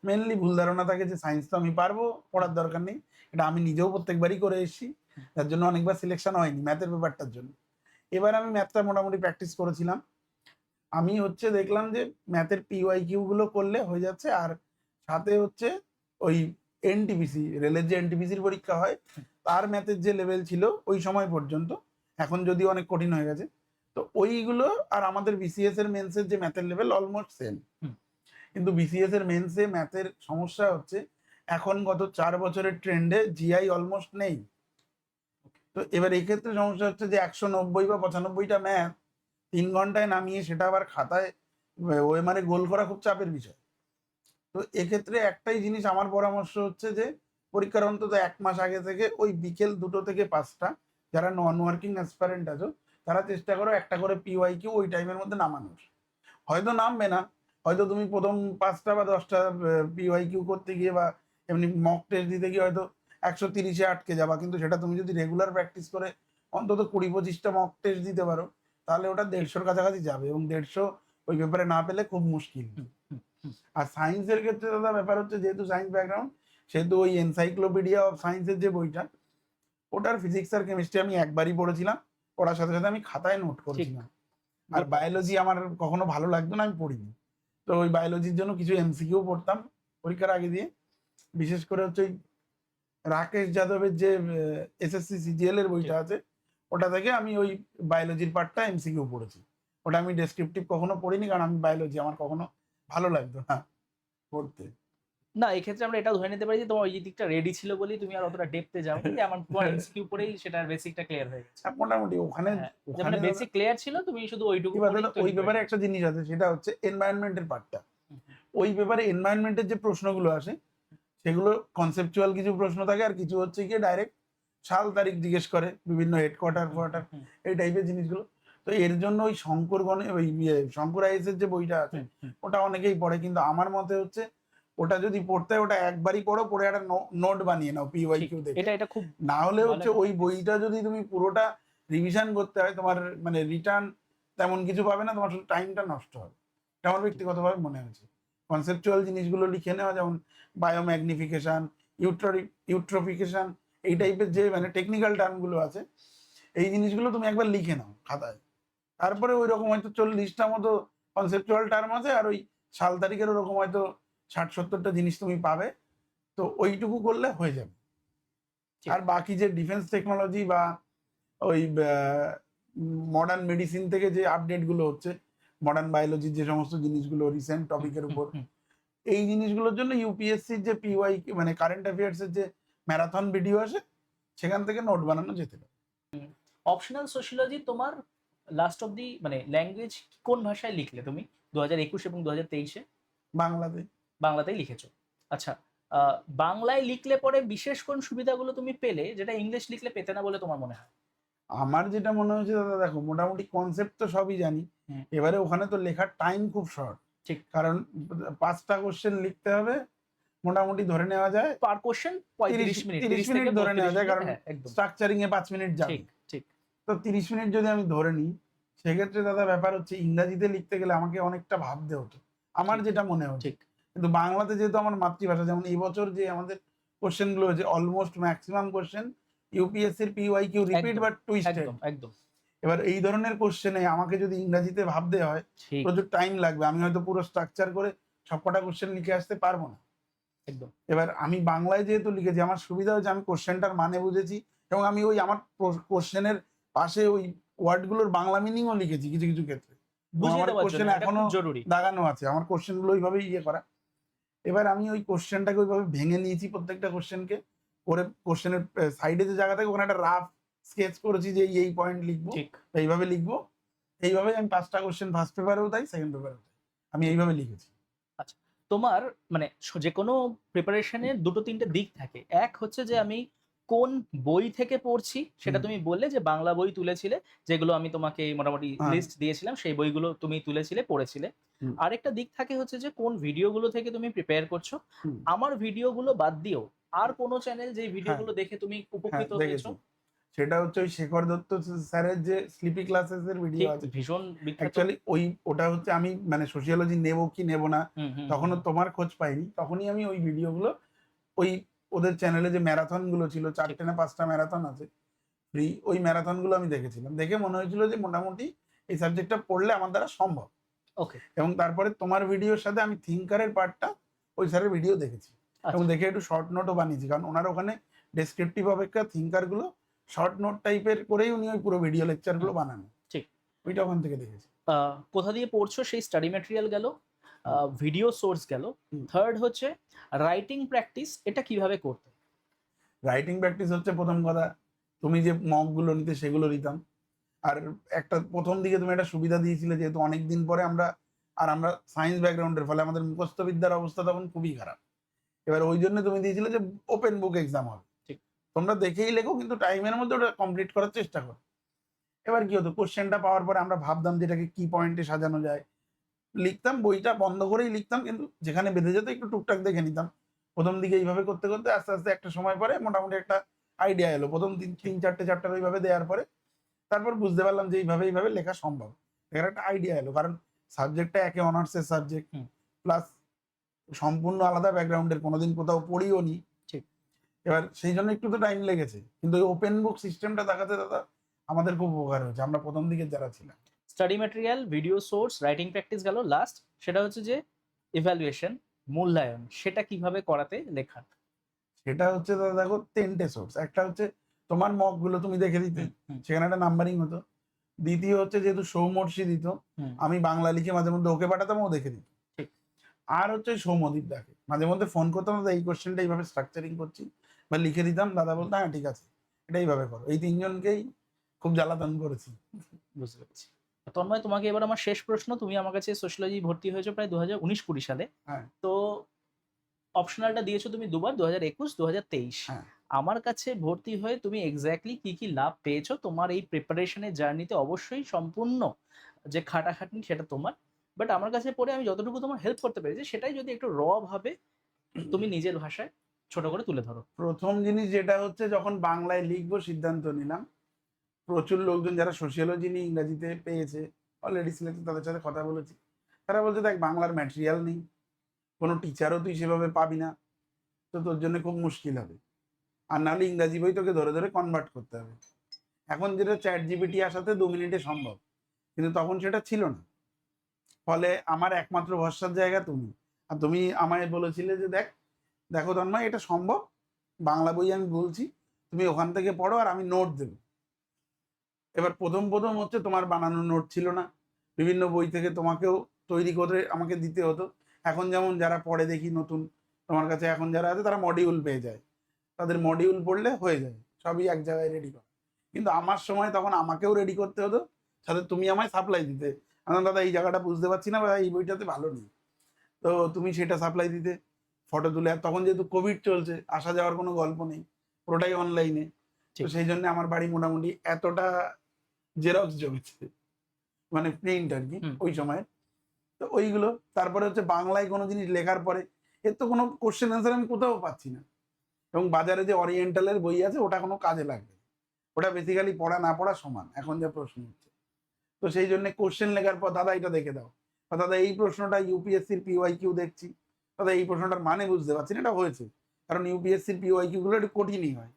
মেনলি ভুল ধারণা থাকে যে সায়েন্স তো আমি পারবো, পড়ার দরকার নেই। এটা আমি নিজেও প্রত্যেকবারই করে এসেছি, তার জন্য অনেকবার সিলেকশন হয়নি ম্যাথের ব্যাপারটার জন্য। এবার আমি ম্যাথটা মোটামুটি প্র্যাকটিস করেছিলাম। আমি হচ্ছে দেখলাম যে ম্যাথের পিওয়াইকিউ গুলো করলে হয়ে যাচ্ছে, আর সাথে হচ্ছে ওই এনটিপিসি, রেলের যে এনটিপিসির পরীক্ষা হয় তার ম্যাথের যে লেভেল ছিল ওই সময় পর্যন্ত, এখন যদিও অনেক কঠিন হয়ে গেছে, তো ওইগুলো আর আমাদের বিসিএস এর মেন্সের যে ম্যাথের লেভেল অলমোস্ট সেম। কিন্তু বিসিএস এর মেন্সে ম্যাথের সমস্যা হচ্ছে এখন গত 4 বছরের ট্রেন্ডে জিআই অলমোস্ট নেই। তো এবার এই ক্ষেত্রে সমস্যা হচ্ছে যে 190 বা 95টা ম্যাথ 3 ঘন্টায় নামিয়ে সেটা আবার খাতায় ওএমআরে গোল করা খুব চাপের বিষয়। তো এক্ষেত্রে একটাই জিনিস আমার পরামর্শ হচ্ছে যে পরীক্ষার অন্তত 1 মাস আগে থেকে ওই বিকেল 2টো থেকে 5টা যারা নন ওয়ার্কিং অ্যাসপারেন্ট আছো তারা চেষ্টা করো একটা করে পিওয়াইকিউ ওই টাইমের মধ্যে নামানোর। হয়তো নামবে না, হয়তো তুমি প্রথম 5টা বা 10টা পিওয়াইকিউ করতে গিয়ে বা এমনি মক টেস্ট দিতে গিয়ে হয়তো 130-এ আটকে যাবা, কিন্তু সেটা তুমি যদি রেগুলার প্র্যাকটিস করে অন্তত 20-25টা মক টেস্ট দিতে পারো তাহলে ওটা 150-র কাছাকাছি যাবে, এবং 150 ওই পেপারে না পেলে খুব মুশকিল। আর সায়েন্সের ক্ষেত্রে দাদা ব্যাপার হচ্ছে যেহেতু সায়েন্স ব্যাকগ্রাউন্ড, সেহেতু ওই এনসাইক্লোপিডিয়া অফ সায়েন্সের যে বইটা, ওটার ফিজিক্স আর কেমিস্ট্রি আমি একবারই পড়েছিলাম, পড়ার সাথে সাথে আমি খাতায় নোট করেছিলাম। আর বায়োলজি আমার কখনো ভালো লাগতো না, আমি পড়িনি। তো ওই বায়োলজির জন্য কিছু এমসিকিউ পড়তাম পরীক্ষার আগে দিয়ে, বিশেষ করে হচ্ছে ওই রাকেশ যাদবের যে এসএসসি সিজিএল এর বইটা আছে ওটা থেকে আমি ওই বায়োলজির পার্টটা এমসিকিউ পড়েছি। ওটা আমি ডেসক্রিপটিভ কখনো পড়িনি, কারণ আমি বায়োলজি আমার কখনো ভালো লাগতো না পড়তে। না, এক্ষেত্রে আমরা এটাও ধরে নিতে পারি যে তোমার ওই দিকটা রেডি ছিল বলেই তুমি আর অতটা ডেপথে যাওনি, যে আমার তোমার এমসিকিউ পড়েই সেটার বেসিকটা ক্লিয়ার হয়ে গেছে। মোটামুটি ওখানে যে মানে বেসিক ক্লিয়ার ছিল, তুমি শুধু ওইটুকু এবার পড়েই দাদা তৈরি ওই করে ব্যাপারে নিয়েছো। একটা জিনিস আছে, সেটা হচ্ছে এনভায়রনমেন্টের পার্টটা। ওই ব্যাপারে এনভায়রনমেন্টের যে প্রশ্নগুলো আসে সেগুলো কনসেপচুয়াল কিছু প্রশ্ন থাকে, আর কিছু হচ্ছে গিয়ে ডাইরেক্ট সাল তারিখ জিজ্ঞেস করে বিভিন্ন হেডকোয়ার্টার কোয়ার্টার এই টাইপের জিনিসগুলো। তো এর জন্য ওই ওই শঙ্কর আইএস এর যে বইটা আছে ওটা অনেকেই পড়ে, কিন্তু আমার মতে হচ্ছে ওটা যদি পড়তে হয় ওটা একবারই পড়ো, পড়ে একটা নোট বানিয়ে নাও পিওয়াইকিউ দেখে। এটা খুব না হলে হচ্ছে ওই বইটা যদি তুমি পুরোটা রিভিশন করতে হয় তোমার মানে রিটার্ন তেমন কিছু পাবে না, তোমার শুধু টাইমটা নষ্ট হবে। এটা আমার ব্যক্তিগতভাবে মনে হয়েছে। কনসেপচুয়াল জিনিসগুলো লিখে নেওয়া, যেমন বায়োম্যাগনিফিকেশন, ইউট্রোফিকেশন, এই টাইপের যে মানে টেকনিক্যাল টার্মগুলো আছে এই জিনিসগুলো তুমি একবার লিখে নাও খাতায়, তারপরে ওই রকম হয়তো 40টা মতো কনসেপচুয়াল টার্ম আছে, আর ওই সাল তারিখের ওরকম হয়তো 60-70টা জিনিস তুমি পাবে, তো ওইটুকু করলে হয়ে যাবে। আর বাকি যে ডিফেন্স টেকনোলজি বা ওই মডার্ন মেডিসিন থেকে যে আপডেটগুলো হচ্ছে, মডার্ন বায়োলজির যে সমস্ত জিনিসগুলো রিসেন্ট টপিকের উপর, এই জিনিসগুলোর জন্য ইউপিএসসির যে পিওয়াই মানে কারেন্ট অ্যাফেয়ার্সের যে ম্যারাথন ভিডিও আসে সেখান থেকে নোট বানানো যেতে পারে। অপশনাল সোশিওলজি তোমার লাস্ট অব দি মানে ল্যাঙ্গুয়েজ কোন ভাষায় লিখলে তুমি 2021 এবং 2023-এ? বাংলাতেই লিখেছো। আচ্ছা, বাংলায় লিখলে পরে বিশেষ কোন সুবিধাগুলো তুমি পেলে যেটা ইংলিশ লিখলে পেতে না বলে তোমার মনে হয়? আমার যেটা মনে হয়েছে দাদা, দেখো মোটামুটি কনসেপ্ট তো সবই জানি, এবারে ওখানে তো লেখার টাইম খুব শর্ট। ঠিক, কারণ 5টা কোশ্চেন লিখতে হবে, মোটামুটি ধরে নেওয়া যায় পার কোশ্চেন 35 মিনিট, 30 মিনিট ধরে নেওয়া যায়, কারণ একদম স্ট্রাকচারিং এ 5 মিনিট যাবে। ঠিক। তো 30 মিনিট যদি আমি ধরে নিই, সেক্ষেত্রে দাদা ব্যাপার হচ্ছে ইংরাজিতে লিখতে গেলে আমাকে অনেকটা ভাবতে হতো, আমার যেটা মনে হচ্ছে। কিন্তু বাংলাতে যেহেতু আমার মাতৃভাষা, যেমন এই বছর যে আমাদের কোশ্চেন গুলো হয়েছে অলমোস্ট ম্যাক্সিমাম কোশ্চেন ইউপিএসসির পিওয়াইকিউ রিপিট বাট টুইস্টেড। একদম এবার এই ধরনের কোশ্চেনে আমাকে যদি ইংরাজিতে ভাবতে হয় ঠিক, প্রচুর টাইম লাগবে, আমি হয়তো পুরো স্ট্রাকচার করে সবকটা কোশ্চেন লিখে আসতে পারবো না। একদম। এবার আমি বাংলায় যেহেতু লিখেছি আমার সুবিধা হচ্ছে আমি কোশ্চেনটার মানে বুঝেছি, এবং আমি ওই আমার কোশ্চেনের পাশে ওই ওয়ার্ডগুলোর বাংলা মিনিংও লিখেছি কিছু কিছু ক্ষেত্রে, এবং বুঝিয়ে আমার দেওয়ার জন্য কোশ্চেনে এটা এখনো খুব জরুরি। দাগানো আছে, আমার কোশ্চেনগুলো ওইভাবেই ইয়ে করা। এবার আমি ওই কোশ্চেনটাকে ওইভাবে ভেঙে নিয়েছি প্রত্যেকটা কোশ্চেনকে, করে কোশ্চেনের সাইডে যে জায়গা থাকে ওখানে একটা রাফ স্কেচ করেছি যে এই পয়েন্ট লিখবো, ঠিক। এইভাবে লিখবো। এইভাবেই আমি ৫টা কোশ্চেন ফার্স্ট পেপারেও তাই, সেকেন্ড পেপারেও তাই। আমি এইভাবে লিখেছি। আচ্ছা। তোমার মানে যেকোনো প্রিপারেশনের ২-৩ টে দিক থাকে। এক হচ্ছে যে আমি কোন বই থেকে পড়ছি সেটা হুম, তুমি বললে যে বাংলা বই তুলেছিলে, যেগুলো আমি তোমাকে মোটামুটি হ্যাঁ, লিস্ট দিয়েছিলাম সেই বইগুলো তুমি তুলেছিলে, পড়েছিলে। হুম, আরেকটা দিক থাকে হচ্ছে যে কোন ভিডিওগুলো থেকে তুমি প্রিপেয়ার করছো। হুম, আমার ভিডিওগুলো বাদ দিয়েও আর কোন চ্যানেল যেই হ্যাঁ, ভিডিওগুলো দেখে তুমি হ্যাঁ উপকৃত হয়েছো? দেখেছি। সেটা হচ্ছে ওই শেখর দত্ত স্যারের যে স্লিপি ক্লাসেস এর ভিডিও ঠিক আছে। ভীষণ বিখ্যাত। অ্যাকচুয়ালি ওটা হচ্ছে আমি মানে সোশিওলজি নেবো কি নেবো না হুম, হুম, হুম, তখনও হুম। তোমার খোঁজ পাইনি। তখনই আমি ওই ভিডিওগুলো ওই ওদের চ্যানেলে যে ম্যারাথন গুলো ছিল, ঠিক। ৪টে না ৫টা ম্যারাথন আছে ফ্রি, ওই ম্যারাথন গুলো আমি দেখেছিলাম। দেখে মনে হয়েছিল যে মোটামুটি এই সাবজেক্টটা পড়লে আমার দ্বারা সম্ভব। ওকে। এবং তারপরে তোমার ভিডিওর সাথে আমি থিঙ্কারের পার্টটা ওই স্যারের ভিডিও দেখেছি, এবং আচ্ছা। দেখে একটু শর্ট নোটও বানিয়েছি, কারণ ওনার ওখানে ডেসক্রিপটিভ অপেক্ষা থিঙ্কার গুলো শর্ট নোট টাইপের করেই উনি ওই পুরো ভিডিও লেকচার হুম, গুলো বানানো। ঠিক। ওইটা ওখান থেকে দেখেছি। আ কোথা দিয়ে পড়ছো সেই স্টাডি ম্যাটেরিয়াল গেল, হুম, ভিডিও সোর্স গেল। হুম। 3rd হচ্ছে রাইটিং প্র্যাকটিস এটা কিভাবে করতে? রাইটিং প্র্যাকটিস হচ্ছে প্রথম কথা, তুমি যে মক গুলো নিতে সেগুলো নিতাম। আর একটা প্রথম দিকে তুমি একটা সুবিধা দিয়েছিলে, যেহেতু অনেকদিন পরে আমরা সায়েন্স ব্যাকগ্রাউন্ডের ফলে আমাদের মুখস্থ বিদ্যার অবস্থা তখন খুবই খারাপ। এবার ওই জন্য তুমি দিয়েছিলে যে ওপেন বুক এক্সাম হবে। ঠিক। তোমরা দেখেই লেখো কিন্তু টাইমের মধ্যে ওটা কমপ্লিট করার চেষ্টা করো। এবার কি হতো, কোশ্চেনটা পাওয়ার পরে আমরা ভাবতাম যে এটাকে কি পয়েন্টে সাজানো যায়। লিখতাম, বইটা বন্ধ করেই লিখতাম, কিন্তু যেখানে বেঁধে যেত একটু টুকটাক দেখে নিতাম। ১ম দিকে এইভাবে করতে, করতে আস্তে, আস্তে একটা সময় পরে মোটামুটি একটা আইডিয়া এলো। ১ম ৩ ৪টে চ্যাপ্টার ওইভাবে দেওয়ার পরে তারপর বুঝতে পারলাম যে এইভাবে, এইভাবে লেখা সম্ভব। লেখার একটা আইডিয়া এলো। কারণ সাবজেক্টটা একে অনার্সের সাবজেক্ট, হুম, প্লাস সম্পূর্ণ আলাদা ব্যাকগ্রাউন্ডের, কোনোদিন কোথাও পড়িও নি। ঠিক। এবার সেই জন্য একটু তো টাইম লেগেছে। কিন্তু ওই ওপেন বুক সিস্টেমটা থাকাতে দাদা আমাদের খুব উপকার হয়েছে। আমরা ১ম দিকে যারা ছিলাম। Study material, video source, writing practice গেল। লাস্ট সেটা হচ্ছে যে ইভ্যালুয়েশন, মূল্যায়ন সেটা কিভাবে করাতে লেখার? সেটা হচ্ছে দাদা দেখো ৩ টে সোর্স। একটা হচ্ছে তোমার মক গুলো তুমি দেখে দিতে। হুম, হুম, সেখানে একটা নাম্বারিং হতো। দ্বিতীয় হচ্ছে যেহেতু সৌমর্ষি দিত, হুম, আমি বাংলা লিখে মাঝে মধ্যে ওকে পাঠাতাম, ও দেখে দিত। ঠিক। আর হচ্ছে সৌম্যদীপ দাকে মাঝে মধ্যে ফোন করতাম, দাদা এই কোশ্চেনটা এইভাবে স্ট্রাকচারিং করছি, বা লিখে দিতাম, দাদা হুম, বলতো হ্যাঁ ঠিক আছে এটা এইভাবে করো। এই ৩ জনকেই খুব জ্বালাতন করেছি। বুঝতে পেরেছি। তন্ময় তোমাকে এবার আমার শেষ প্রশ্ন। তুমি আমার কাছে সোশিওলজি ভর্তি হয়েছো প্রায় ২০১৯-২০ সালে। হ্যাঁ, তো অপশনালটা দিয়েছো তুমি দুবার ২০২১, ২০২৩। হ্যাঁ। আমার কাছে ভর্তি হয়ে তুমি এক্সাক্টলি কি, কি লাভ পেয়েছো? তোমার এই প্রিপারেশন এর জার্নিতে অবশ্যই সম্পূর্ণ যে খাটাখাটনি সেটা তোমার। বাট আমার কাছে পড়ে আমি যতটুকু তোমার হেল্প করতে পেরেছি সেটাই যদি একটু ভাবে তুমি নিজের ভাষায় ছোট করে তুলে ধরো। ১ম জিনিস যেটা হচ্ছে, যখন বাংলায় লিখবো সিদ্ধান্ত নিলাম, প্রচুর লোকজন যারা সোশিওলজি নিয়ে ইংরাজিতে পেয়েছে, অলরেডি সিলেক্টেড, তাদের সাথে কথা বলেছি। তারা বলছে দেখ বাংলার ম্যাটেরিয়াল নেই, কোনো টিচারও তুই সেভাবে পাবি না, তো তোর জন্য খুব মুশকিল হবে। আর নাহলে ইংরাজি বই তোকে ধরে, ধরে কনভার্ট করতে হবে। এখন যেটা চ্যাট জিপিটি আসাতে ২ মিনিটে সম্ভব। কিন্তু তখন সেটা ছিল না। ফলে আমার একমাত্র ভরসার জায়গা তুমি। আর তুমি আমায় বলেছিলে যে দেখো তন্ময় এটা সম্ভব। বাংলা বই আমি বলছি, তুমি ওখান থেকে পড়ো আর আমি নোট দেব। এবার ১ম হচ্ছে তোমার বানানো নোট ছিল না। বিভিন্ন বই থেকে তোমাকেও তৈরি করে আমাকে দিতে হতো। এখন যেমন যারা পড়ে দেখি নতুন, তোমার কাছে এখন যারা আছে তারা মডিউল পেয়ে যায়। তাদের মডিউল পড়লে হয়ে যায়। সবই এক জায়গায় রেডি করা। কিন্তু আমার সময় তখন আমাকেও রেডি করতে হতো। সাথে তুমি আমায় সাপ্লাই দিতে। দাদা এই জায়গাটা বুঝতে পারছি না, বা এই বইটাতে ভালো নেই। তো তুমি সেটা সাপ্লাই দিতে। ফটো তুলে, আর তখন যেহেতু কোভিড চলছে, আসা যাওয়ার কোনো গল্প নেই। পুরোটাই অনলাইনে। তো ঠিক। সেই জন্য আমার বাড়ি মোটামুটি এতটা জেরক্স জমেছে। মানে প্রিন্ট আরকি হুম, ওই সময়ে। তো ওইগুলো। তারপরে হচ্ছে বাংলায় কোনো জিনিস লেখার পরে এর তো কোনো কোয়েশ্চেন অ্যান্সার আমি কোথাও পাচ্ছি না। এবং বাজারে যে ওরিয়েন্টালের বই আছে ওটা কোনো কাজে লাগবে না। ওটা বেসিক্যালি পড়া না পড়া সমান। এখন যা প্রশ্ন হচ্ছে। তো সেই জন্য কোয়েশ্চেন লেখার পর দাদা এটা দেখে দাও। বা দাদা এই প্রশ্নটা ইউপিএসসির পিওয়াইকিউ দেখছি। দাদা এই প্রশ্নটার মানে বুঝতে পারছি না, এটা হয়েছে। কারণ ইউপিএসসির পিওয়াইকিউ গুলো একটু কঠিনই হয়।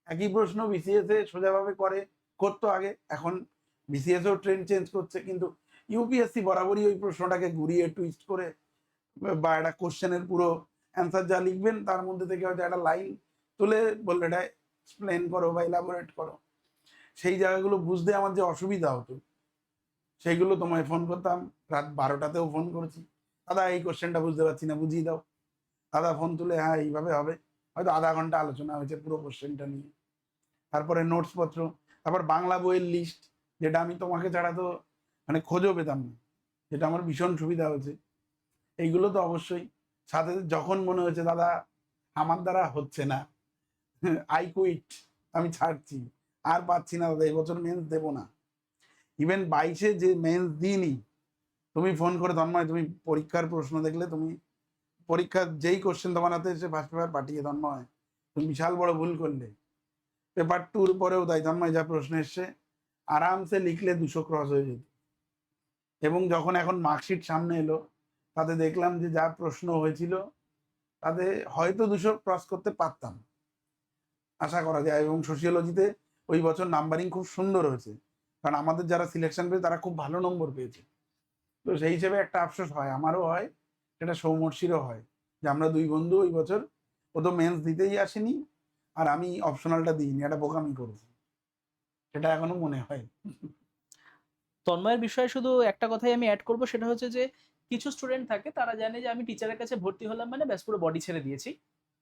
একই প্রশ্ন বিসিএস এ সোজাভাবে করতো আগে। এখন বিসিএসও ট্রেন্ড চেঞ্জ করছে, কিন্তু ইউপিএসসি বরাবরই ওই প্রশ্নটাকে ঘুরিয়ে টুইস্ট করে বা একটা কোশ্চেনের পুরো অ্যান্সার যা লিখবেন তার মধ্যে থেকে হয়তো একটা লাইন তুলে বললে এটা এক্সপ্লেন করো বা ইলাবোরেট করো, সেই জায়গাগুলো বুঝতে আমার যে অসুবিধা হতো সেইগুলো তোমায় ফোন করতাম। রাত 12টাতেও ফোন করেছি, দাদা এই কোশ্চেনটা বুঝতে পারছি না, বুঝিয়ে দাও। দাদা ফোন তুলে হ্যাঁ এইভাবে হবে, হয়তো আধা ঘন্টা আলোচনা হয়েছে পুরো কোশ্চেনটা নিয়ে। তারপরে নোটস পত্র, তারপর বাংলা বইয়ের লিস্ট, যেটা আমি তোমাকে ছাড়া তো মানে খোঁজও পেতাম না, যেটা আমার ভীষণ সুবিধা হয়েছে। এইগুলো তো অবশ্যই। সাথে যখন মনে হয়েছে দাদা আমার দ্বারা হচ্ছে না, আই কুইট, আমি ছাড়ছি, আর পাচ্ছি না দাদা, এবছর মেন্স দেবো না। ইভেন 22-এ যে মেন্স দিইনি, তুমি ফোন করে তন্ময় তুমি পরীক্ষার প্রশ্ন দেখলে, তুমি পরীক্ষার যেই কোশ্চেন তোমার হাতে এসে ফার্স্ট পেপার পাঠিয়ে তন্ময় তুমি বিশাল বড় ভুল করলে। পেপার 2-র পরেও তাই, তন্ময় যা প্রশ্ন এসছে আরামসে লিখলে 200 ক্রস হয়ে যেত। এবং যখন এখন মার্কশিট সামনে এলো, তাতে দেখলাম যে যা প্রশ্ন হয়েছিল তাতে হয়তো 200 ক্রস করতে পারতাম, আশা করা যায়। এবং সোশিওলজিতে ওই বছর নাম্বারিং খুব সুন্দর হয়েছে, কারণ আমাদের যারা সিলেকশন পেয়েছে তারা খুব ভালো নম্বর পেয়েছে। তো সেই হিসেবে একটা আফসোস হয়, আমারও হয়, সেটা সৌমর্ষিরও হয়, যে আমরা দুই বন্ধু ওই বছর, ও তো মেন্স দিতেই আসেনি আর আমি অপশনালটা দিইনি, একটা বোকামি করেছি, সেটা এখনো মনে হয়। তন্ময়ের বিষয়ে শুধু একটা কথাই আমি অ্যাড করব, সেটা হচ্ছে যে কিছু স্টুডেন্ট থাকে তারা জানে যে আমি টিচারের কাছে ভর্তি হলাম মানে ব্যাস পুরো বডি ছেড়ে দিয়েছি,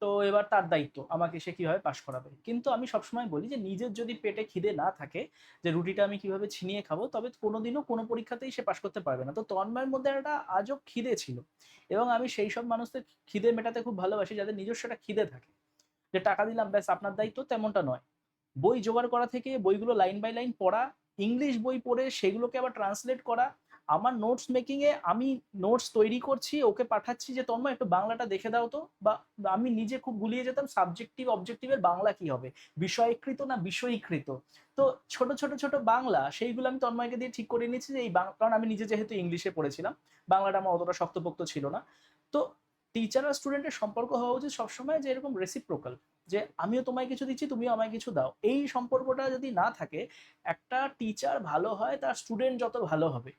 তো এবার তার দায়িত্ব আমাকে সে কিভাবে পাশ করাবে। কিন্তু আমি সবসময় বলি যে নিজের যদি পেটে খিদে না থাকে যে রুটিটা আমি কিভাবে ছিনিয়ে খাবো, তবে কোনোদিনও কোনো পরীক্ষাতেই সে পাশ করতে পারবে না। তো তন্ময়ের মধ্যে একটা আজব খিদে ছিল, এবং আমি সেই সব মানুষদের খিদে মেটাতে খুব ভালোবাসি যাদের নিজস্ব একটা খিদে থাকে, যে টাকা দিলাম ব্যাস আপনার দায়িত্ব, তেমনটা নয়। বই জোগাড় করা থেকে বইগুলো লাইন বাই লাইন পড়া, ইংলিশ বই পড়ে সেগুলোকে আবার ট্রান্সলেট করা, আমার নোটস মেকিং এ আমি নোটস তৈরি করছি, ওকে পাঠাচ্ছি যে তন্ময় একটু বাংলাটা দেখে দাও তো, বা আমি নিজে খুব গুলিয়ে যেতাম সাবজেক্টিভ অবজেক্টিভের বাংলা কি হবে, বিষয়কৃত না বিষয়ীকৃত। তো ছোট ছোট ছোট বাংলা সেইগুলো আমি তন্ময়কে দিয়ে ঠিক করে নিয়েছি যে এই কারণ আমি নিজে যেহেতু ইংলিশে পড়েছিলাম, বাংলাটা আমার অতটা শক্তপোক্ত ছিল না। তো টিচার আর স্টুডেন্টের সম্পর্ক হওয়া উচিত সবসময় যে এরকম রেসিপ্রোকাল, যে আমিও তোমায় কিছু দিচ্ছি তুমিও আমায় কিছু দাও। এই সম্পর্কটা যদি না থাকে, একটা টিচার ভালো হয় তার স্টুডেন্ট যত ভালো হবে।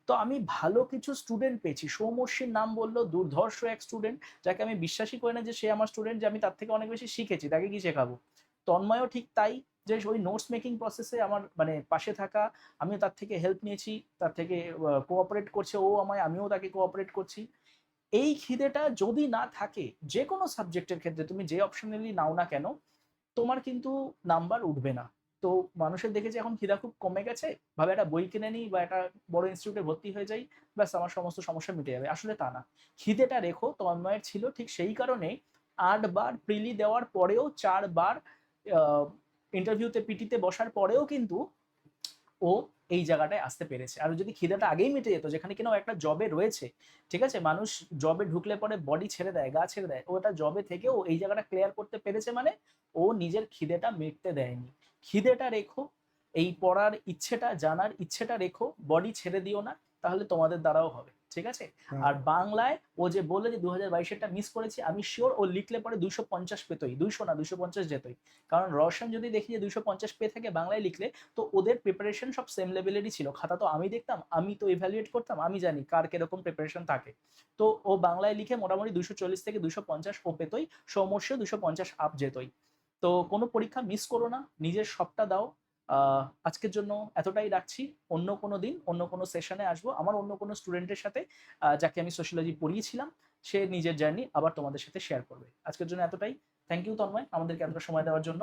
তো আমি ভালো কিছু স্টুডেন্ট পেয়েছি, সৌমর্ষীর নাম বললো, দুর্ধর্ষ এক স্টুডেন্ট যাকে আমি বিশ্বাসই করি না যে সে আমার স্টুডেন্ট, যে আমি তার থেকে অনেক বেশি শিখেছি, তাকে কি শেখাবো। তন্ময়ও ঠিক তাই, যে ওই নোটস মেকিং প্রসেসে আমার মানে পাশে থাকা, আমিও তার থেকে হেল্প নিয়েছি, তার থেকে কোঅপারেট করছে ও আমায়, আমিও তাকে কোঅপারেট করছি। এই খিদেটা যদি না থাকে যে কোনো সাবজেক্টের ক্ষেত্রে তুমি যে অপশনালি নাও না কেন, তোমার কিন্তু নাম্বার উঠবে না। তো মানুষের দেখেছি এখন খিদা খুব কমে গেছে, ভাবে একটা বই কিনে নিই বা একটা বড় ইনস্টিটিউটে ভর্তি হয়ে যাই, ব্যাস আমার সমস্ত সমস্যা মিটে যাবে। আসলে তা না, খিদেটা রেখো। তন্ময়ের ছিল ঠিক সেই কারণে 8 বার প্রিলি দেওয়ার পরেও, 4 বার ইন্টারভিউতে পিটিতে বসার পরেও কিন্তু ও এই জায়গাটায় আসতে পেরেছে। আর যদি খিদেটা আগেই মিটে যেত, যেখানে কিনা ও একটা জবে রয়েছে, ঠিক আছে, মানুষ জবে ঢুকলে পরে বডি ছেড়ে দেয়, গা ছেড়ে দেয়, ও একটা জবে থেকে ও এই জায়গাটা ক্লিয়ার করতে পেরেছে, মানে ও নিজের খিদেটা মিটতে দেয়নি। খিদেটা রেখো, এই পড়ার ইচ্ছেটা, জানার ইচ্ছেটা রেখো, বডি ছেড়ে দিও না, তাহলে তোমাদের দ্বারাও হবে, ঠিক আছে। আর বাংলায় ও যে বললে যে 2022-এরটা মিস করেছি, আমি শিওর ও লিখলে পরে 250 পেতই, 200 না 250 যেতই। কারণ রওশন যদি দেখি যে 250 পেয়ে থাকে বাংলায় লিখলে, তো ওদের প্রিপারেশন সব সেম লেভেলেরই ছিল, খাতা তো আমি দেখতাম, আমি তো ইভ্যালুয়েট করতাম, আমি জানি কার কিরকম প্রিপারেশন থাকে। তো ও বাংলায় লিখে মোটামুটি 240 থেকে 250 ও পেতই, সৌমর্ষ 250 আপ যেতই। তো কোনো পরীক্ষা মিস করো না, নিজের সবটা দাও। আজকের জন্য এতটাই রাখছি, অন্য কোনো দিন অন্য কোনো সেশনে আসবো আমার অন্য কোনো স্টুডেন্টের সাথে, যাকে আমি সোশ্যোলজি পড়িয়েছিলাম, সে নিজের জার্নি আবার তোমাদের সাথে শেয়ার করবে। আজকের জন্য এতটাই। থ্যাংক ইউ তন্ময় আমাদেরকে এতটা সময় দেওয়ার জন্য।